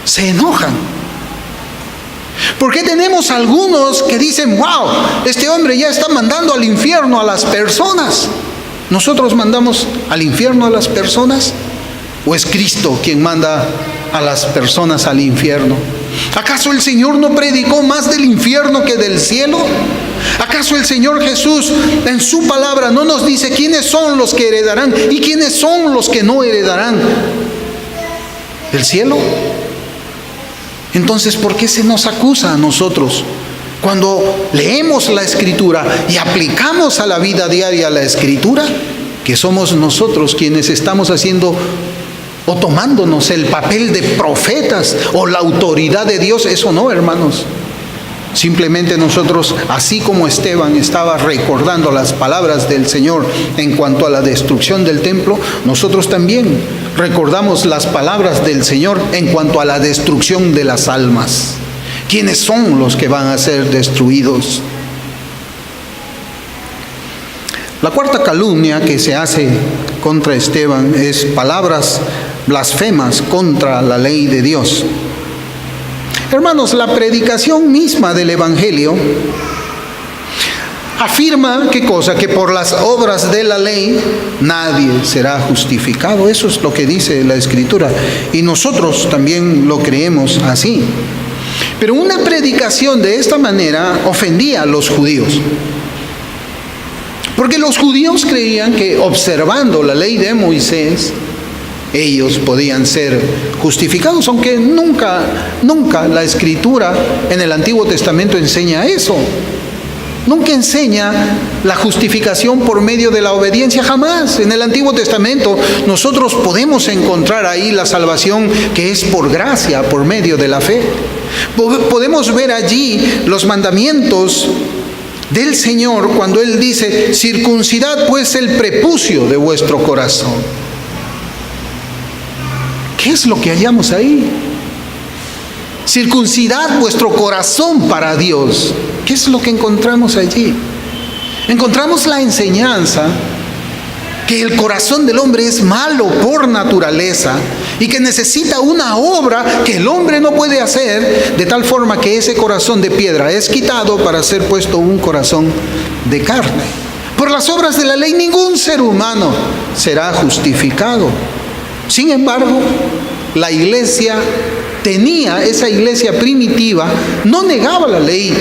se enojan? ¿Por qué tenemos algunos que dicen: wow, este hombre ya está mandando al infierno a las personas? ¿Nosotros mandamos al infierno a las personas? ¿O es Cristo quien manda a las personas al infierno? ¿Acaso el Señor no predicó más del infierno que del cielo? ¿Acaso el Señor Jesús en su palabra no nos dice quiénes son los que heredarán y quiénes son los que no heredarán el cielo? Entonces, ¿por qué se nos acusa a nosotros cuando leemos la Escritura y aplicamos a la vida diaria la Escritura, que somos nosotros quienes estamos haciendo o tomándonos el papel de profetas o la autoridad de Dios? Eso no, hermanos. Simplemente nosotros, así como Esteban estaba recordando las palabras del Señor en cuanto a la destrucción del templo, nosotros también recordamos las palabras del Señor en cuanto a la destrucción de las almas. ¿Quiénes son los que van a ser destruidos? La cuarta calumnia que se hace contra Esteban es palabras blasfemas contra la ley de Dios. Hermanos, la predicación misma del Evangelio afirma, ¿qué cosa? Que por las obras de la ley nadie será justificado. Eso es lo que dice la Escritura. Y nosotros también lo creemos así. Pero una predicación de esta manera ofendía a los judíos. Porque los judíos creían que observando la ley de Moisés, ellos podían ser justificados, aunque nunca la Escritura en el Antiguo Testamento enseña eso. Nunca enseña la justificación por medio de la obediencia, jamás. En el Antiguo Testamento nosotros podemos encontrar ahí la salvación que es por gracia, por medio de la fe. Podemos ver allí los mandamientos del Señor cuando Él dice: circuncidad pues el prepucio de vuestro corazón. ¿Qué es lo que hallamos ahí? Circuncidad vuestro corazón para Dios. ¿Qué es lo que encontramos allí? Encontramos la enseñanza que el corazón del hombre es malo por naturaleza y que necesita una obra que el hombre no puede hacer, de tal forma que ese corazón de piedra es quitado para ser puesto un corazón de carne. Por las obras de la ley ningún ser humano será justificado. Sin embargo, la iglesia esa iglesia primitiva, no negaba la ley,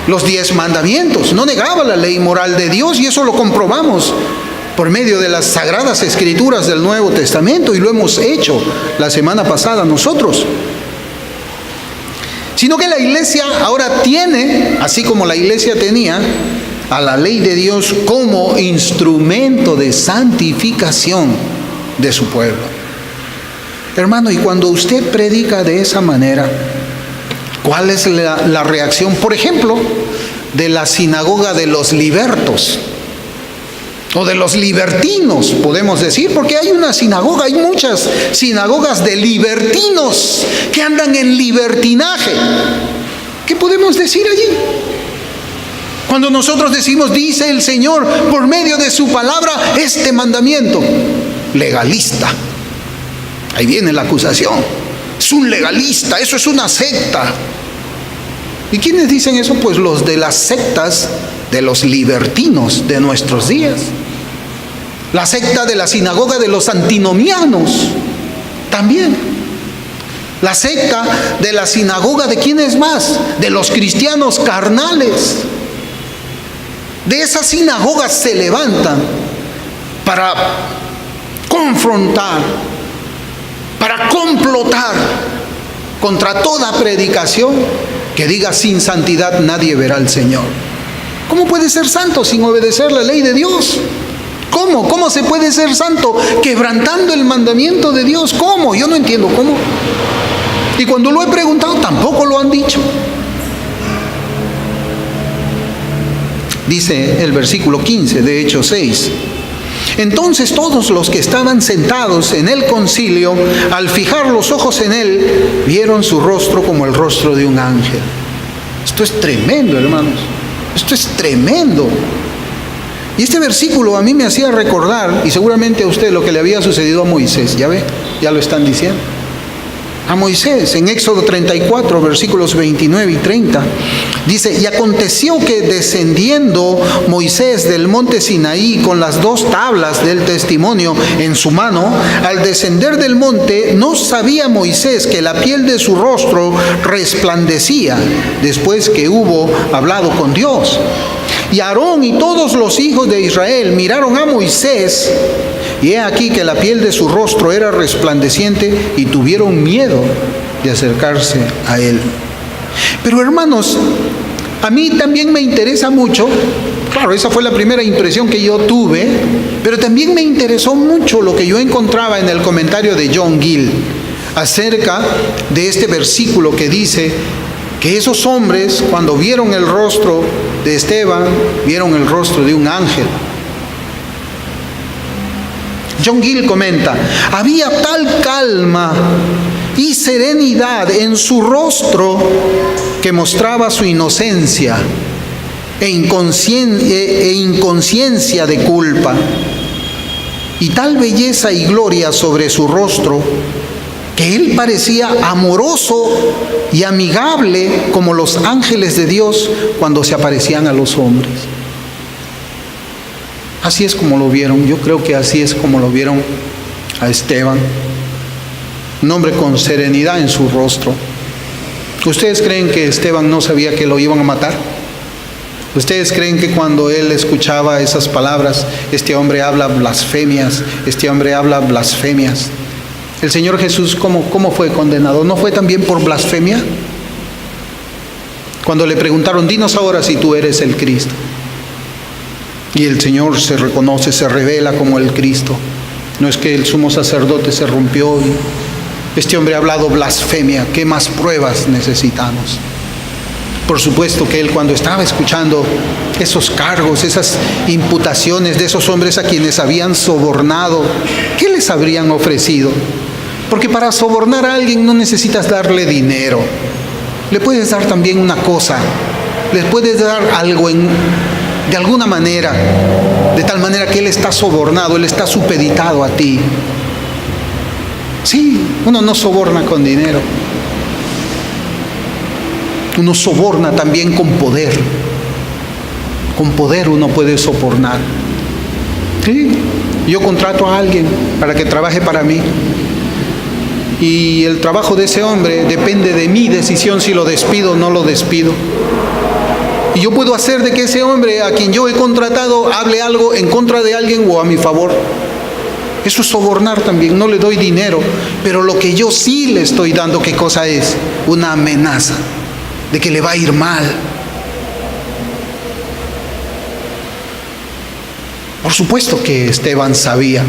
los 10 mandamientos, no negaba la ley moral de Dios, y eso lo comprobamos por medio de las sagradas escrituras del Nuevo Testamento, y lo hemos hecho la semana pasada nosotros. Sino que la iglesia ahora tiene, así como la iglesia tenía, a la ley de Dios como instrumento de santificación de su pueblo. Hermano, y cuando usted predica de esa manera, ¿cuál es la reacción, por ejemplo, de la sinagoga de los libertos? O de los libertinos, podemos decir, porque hay una sinagoga, hay muchas sinagogas de libertinos que andan en libertinaje. ¿Qué podemos decir allí? Cuando nosotros decimos: dice el Señor por medio de su palabra este mandamiento, legalista. Ahí viene la acusación. Es un legalista, eso es una secta. ¿Y quiénes dicen eso? Pues los de las sectas de los libertinos de nuestros días. La secta de la sinagoga de los antinomianos también. La secta de la sinagoga de ¿quiénes más? De los cristianos carnales. De esas sinagogas se levantan para confrontar, para complotar contra toda predicación que diga: sin santidad nadie verá al Señor. ¿Cómo puede ser santo sin obedecer la ley de Dios? ¿Cómo? ¿Cómo se puede ser santo quebrantando el mandamiento de Dios? ¿Cómo? Yo no entiendo cómo. Y cuando lo he preguntado, tampoco lo han dicho. Dice el versículo 15 de Hechos 6: entonces todos los que estaban sentados en el concilio, al fijar los ojos en él, vieron su rostro como el rostro de un ángel. Esto es tremendo, hermanos. Esto es tremendo. Y este versículo a mí me hacía recordar, y seguramente a usted, lo que le había sucedido a Moisés. Ya ve, ya lo están diciendo. A Moisés, en Éxodo 34, versículos 29 y 30, dice: y aconteció que descendiendo Moisés del monte Sinaí con las 2 tablas del testimonio en su mano, al descender del monte, no sabía Moisés que la piel de su rostro resplandecía después que hubo hablado con Dios. Y Aarón y todos los hijos de Israel miraron a Moisés, y he aquí que la piel de su rostro era resplandeciente, y tuvieron miedo de acercarse a él. Pero hermanos, a mí también me interesa mucho, claro, esa fue la primera impresión que yo tuve, pero también me interesó mucho lo que yo encontraba en el comentario de John Gill acerca de este versículo que dice que esos hombres, cuando vieron el rostro de Esteban, vieron el rostro de un ángel. John Gill comenta: había tal calma y serenidad en su rostro que mostraba su inocencia. e inconsciencia de culpa, y tal belleza y gloria sobre su rostro, que él parecía amoroso y amigable como los ángeles de Dios cuando se aparecían a los hombres. Así es como lo vieron, yo creo que así es como lo vieron a Esteban, un hombre con serenidad en su rostro. ¿Ustedes creen que Esteban no sabía que lo iban a matar? ¿Ustedes creen que cuando él escuchaba esas palabras, este hombre habla blasfemias, este hombre habla blasfemias? El Señor Jesús, ¿cómo fue condenado? ¿No fue también por blasfemia? Cuando le preguntaron, dinos ahora si tú eres el Cristo. Y el Señor se reconoce, se revela como el Cristo. No es que el sumo sacerdote se rompió y este hombre ha hablado blasfemia. ¿Qué más pruebas necesitamos? Por supuesto que él, cuando estaba escuchando esos cargos, esas imputaciones de esos hombres a quienes habían sobornado, ¿qué les habrían ofrecido? Porque para sobornar a alguien no necesitas darle dinero. Le puedes dar también una cosa, le puedes dar algo de alguna manera, de tal manera que él está sobornado, él está supeditado a ti. Sí, uno no soborna con dinero. Uno soborna también con poder. Con poder uno puede sobornar. Sí, yo contrato a alguien para que trabaje para mí. Y el trabajo de ese hombre depende de mi decisión si lo despido o no lo despido. Y yo puedo hacer de que ese hombre a quien yo he contratado hable algo en contra de alguien o a mi favor. Eso es sobornar también, no le doy dinero, pero lo que yo sí le estoy dando, ¿qué cosa es? Una amenaza de que le va a ir mal. Por supuesto que Esteban sabía.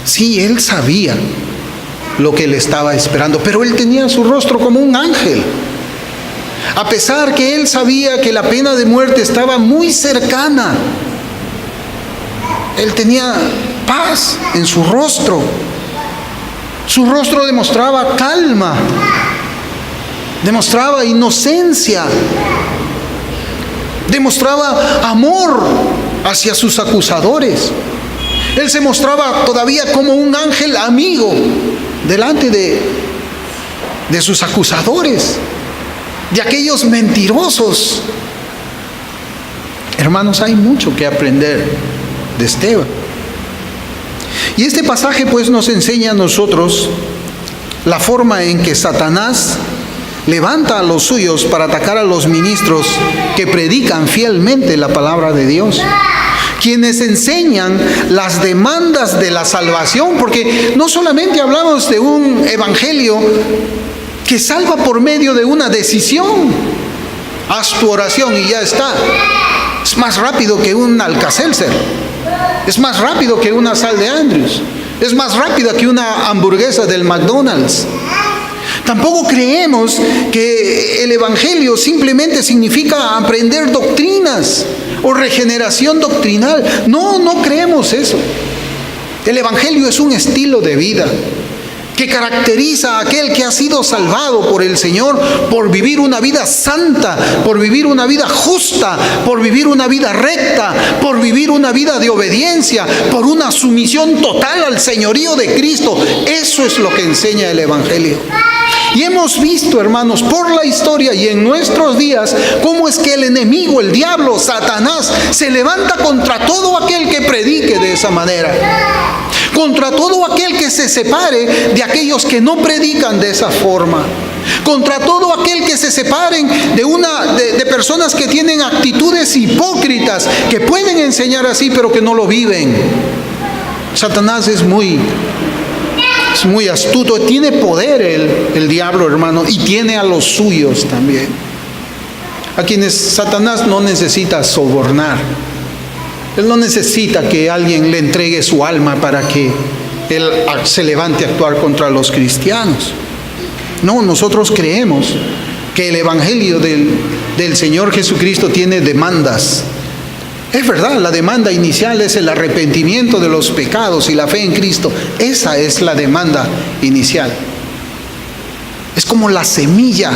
Sí, él sabía lo que le estaba esperando, pero él tenía su rostro como un ángel. A pesar que él sabía que la pena de muerte estaba muy cercana, él tenía paz en su rostro. Su rostro demostraba calma, demostraba inocencia, demostraba amor hacia sus acusadores. Él se mostraba todavía como un ángel amigo delante de sus acusadores, de aquellos mentirosos. Hermanos, hay mucho que aprender de Esteban. Y este pasaje pues nos enseña a nosotros la forma en que Satanás levanta a los suyos para atacar a los ministros que predican fielmente la palabra de Dios, quienes enseñan las demandas de la salvación, porque no solamente hablamos de un evangelio que salva por medio de una decisión. Haz tu oración y ya está. Es más rápido que un Alka-Seltzer. Es más rápido que una sal de Andrews. Es más rápida que una hamburguesa del McDonald's. Tampoco creemos que el evangelio simplemente significa aprender doctrinas o regeneración doctrinal. No creemos eso. El evangelio es un estilo de vida que caracteriza a aquel que ha sido salvado por el Señor por vivir una vida santa, por vivir una vida justa, por vivir una vida recta, por vivir una vida de obediencia, por una sumisión total al señorío de Cristo. Eso es lo que enseña el evangelio. Y hemos visto, hermanos, por la historia y en nuestros días, cómo es que el enemigo, el diablo, Satanás, se levanta contra todo aquel que predique de esa manera, contra todo aquel que se separe de aquellos que no predican de esa forma, contra todo aquel que se separen de personas que tienen actitudes hipócritas, que pueden enseñar así pero que no lo viven. Satanás es muy astuto, tiene poder el diablo, hermano, y tiene a los suyos también, a quienes Satanás no necesita sobornar. Él no necesita que alguien le entregue su alma para que él se levante a actuar contra los cristianos. No, nosotros creemos que el evangelio del Señor Jesucristo tiene demandas. Es verdad, la demanda inicial es el arrepentimiento de los pecados y la fe en Cristo. Esa es la demanda inicial. Es como la semilla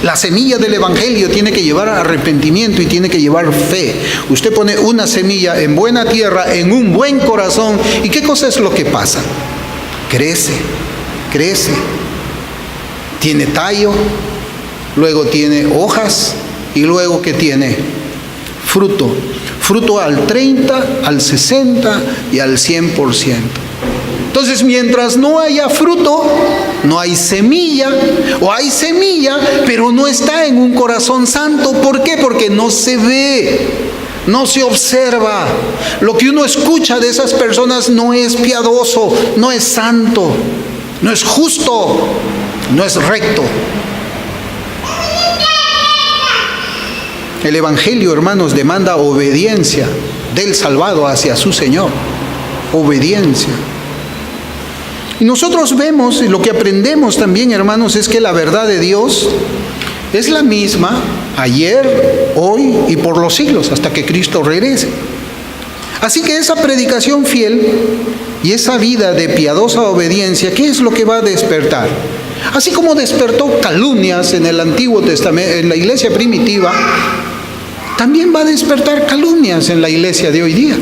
La semilla del Evangelio tiene que llevar arrepentimiento y tiene que llevar fe. Usted pone una semilla en buena tierra, en un buen corazón, ¿y qué cosa es lo que pasa? Crece, crece. Tiene tallo, luego tiene hojas y luego ¿qué tiene? Fruto. Fruto al 30, al 60 y al 100%. Entonces, mientras no haya fruto, no hay semilla, o hay semilla, pero no está en un corazón santo. ¿Por qué? Porque no se ve, no se observa. Lo que uno escucha de esas personas no es piadoso, no es santo, no es justo, no es recto. El Evangelio, hermanos, demanda obediencia del salvado hacia su Señor. Obediencia. Y nosotros vemos, y lo que aprendemos también, hermanos, es que la verdad de Dios es la misma ayer, hoy y por los siglos, hasta que Cristo regrese. Así que esa predicación fiel y esa vida de piadosa obediencia, ¿qué es lo que va a despertar? Así como despertó calumnias en el Antiguo Testamento, en la iglesia primitiva, también va a despertar calumnias en la iglesia de hoy día.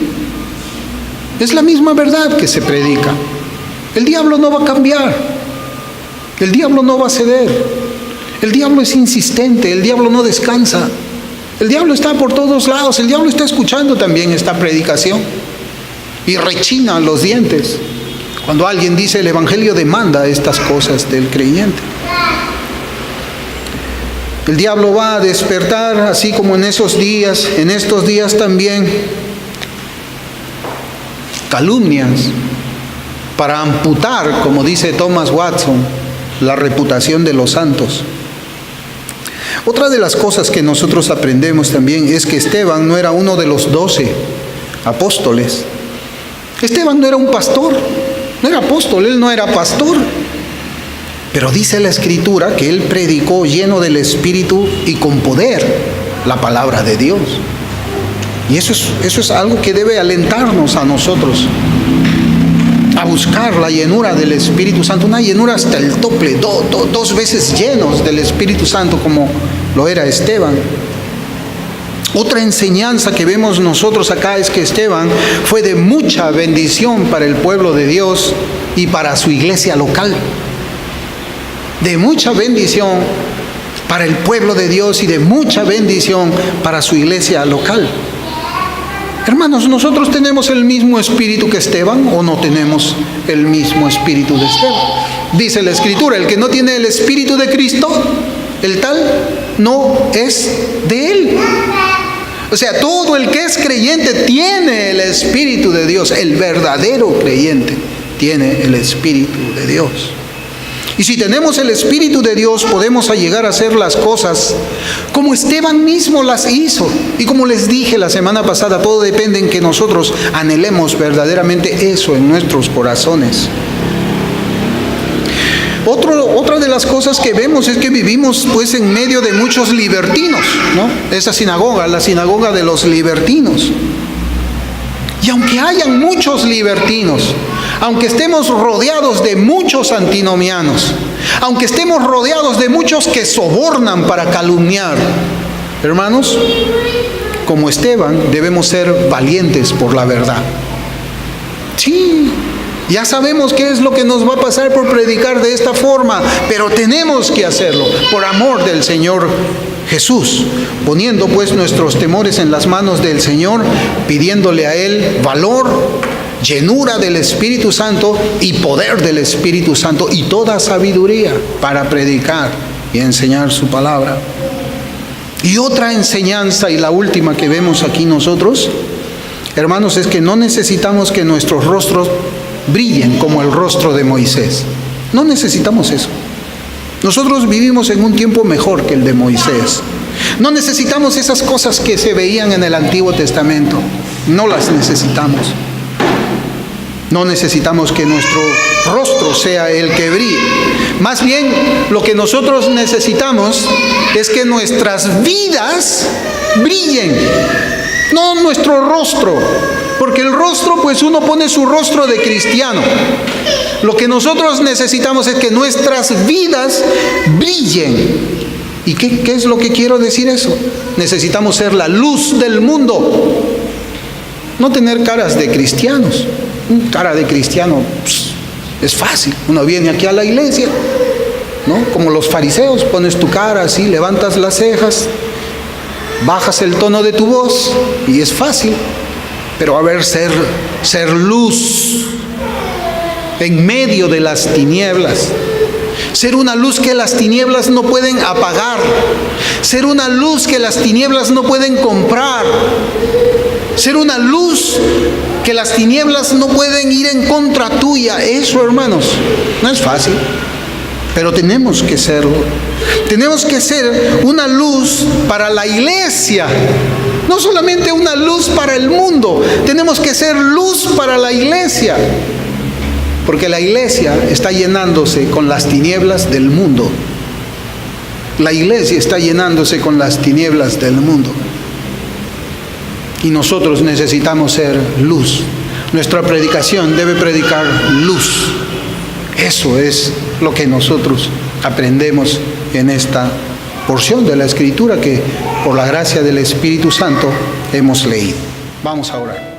Es la misma verdad que se predica. El diablo no va a cambiar, el diablo no va a ceder, el diablo es insistente, el diablo no descansa, el diablo está por todos lados, el diablo está escuchando también esta predicación y rechina los dientes cuando alguien dice el Evangelio demanda estas cosas del creyente. El diablo va a despertar, así como en estos días también, calumnias, para amputar, como dice Thomas Watson, la reputación de los santos. Otra de las cosas que nosotros aprendemos también es que Esteban no era uno de los 12 apóstoles. Esteban no era un pastor, no era apóstol, él no era pastor. Pero dice la Escritura que él predicó lleno del Espíritu y con poder la palabra de Dios. Y eso es algo que debe alentarnos a nosotros a buscar la llenura del Espíritu Santo, una llenura hasta el tope, dos veces llenos del Espíritu Santo como lo era Esteban. Otra enseñanza que vemos nosotros acá es que Esteban fue de mucha bendición para el pueblo de Dios y para su iglesia local. De mucha bendición para el pueblo de Dios y de mucha bendición para su iglesia local. Hermanos, ¿nosotros tenemos el mismo espíritu que Esteban o no tenemos el mismo espíritu de Esteban? Dice la Escritura, el que no tiene el espíritu de Cristo, el tal no es de él. O sea, todo el que es creyente tiene el espíritu de Dios. El verdadero creyente tiene el espíritu de Dios. Y si tenemos el Espíritu de Dios, podemos llegar a hacer las cosas como Esteban mismo las hizo. Y como les dije la semana pasada, todo depende en que nosotros anhelemos verdaderamente eso en nuestros corazones. Otra de las cosas que vemos es que vivimos pues en medio de muchos libertinos, ¿no? Esa sinagoga, la sinagoga de los libertinos. Y aunque hayan muchos libertinos, aunque estemos rodeados de muchos antinomianos, aunque estemos rodeados de muchos que sobornan para calumniar, hermanos, como Esteban, debemos ser valientes por la verdad. Sí, ya sabemos qué es lo que nos va a pasar por predicar de esta forma, pero tenemos que hacerlo por amor del Señor Jesús, poniendo pues nuestros temores en las manos del Señor, pidiéndole a Él valor, llenura del Espíritu Santo y poder del Espíritu Santo y toda sabiduría para predicar y enseñar su palabra. Y otra enseñanza, y la última que vemos aquí nosotros, hermanos, es que no necesitamos que nuestros rostros brillen como el rostro de Moisés. No necesitamos eso. Nosotros vivimos en un tiempo mejor que el de Moisés. No necesitamos esas cosas que se veían en el Antiguo Testamento. No las necesitamos. No necesitamos que nuestro rostro sea el que brille. Más bien, lo que nosotros necesitamos es que nuestras vidas brillen, no nuestro rostro. Porque el rostro, pues uno pone su rostro de cristiano. Lo que nosotros necesitamos es que nuestras vidas brillen. ¿Y qué es lo que quiero decir eso? Necesitamos ser la luz del mundo. No tener caras de cristianos. Cara de cristiano es fácil. Uno viene aquí a la iglesia, ¿no? Como los fariseos, pones tu cara así, levantas las cejas, bajas el tono de tu voz y es fácil. Pero a ver, ser luz en medio de las tinieblas. Ser una luz que las tinieblas no pueden apagar. Ser una luz que las tinieblas no pueden comprar. Ser una luz que las tinieblas no pueden ir en contra tuya. Eso, hermanos, no es fácil, pero tenemos que serlo. Tenemos que ser una luz para la iglesia, no solamente una luz para el mundo. Tenemos que ser luz para la iglesia, porque la iglesia está llenándose con las tinieblas del mundo. La iglesia está llenándose con las tinieblas del mundo. Y nosotros necesitamos ser luz. Nuestra predicación debe predicar luz. Eso es lo que nosotros aprendemos en esta porción de la Escritura que por la gracia del Espíritu Santo hemos leído. Vamos a orar.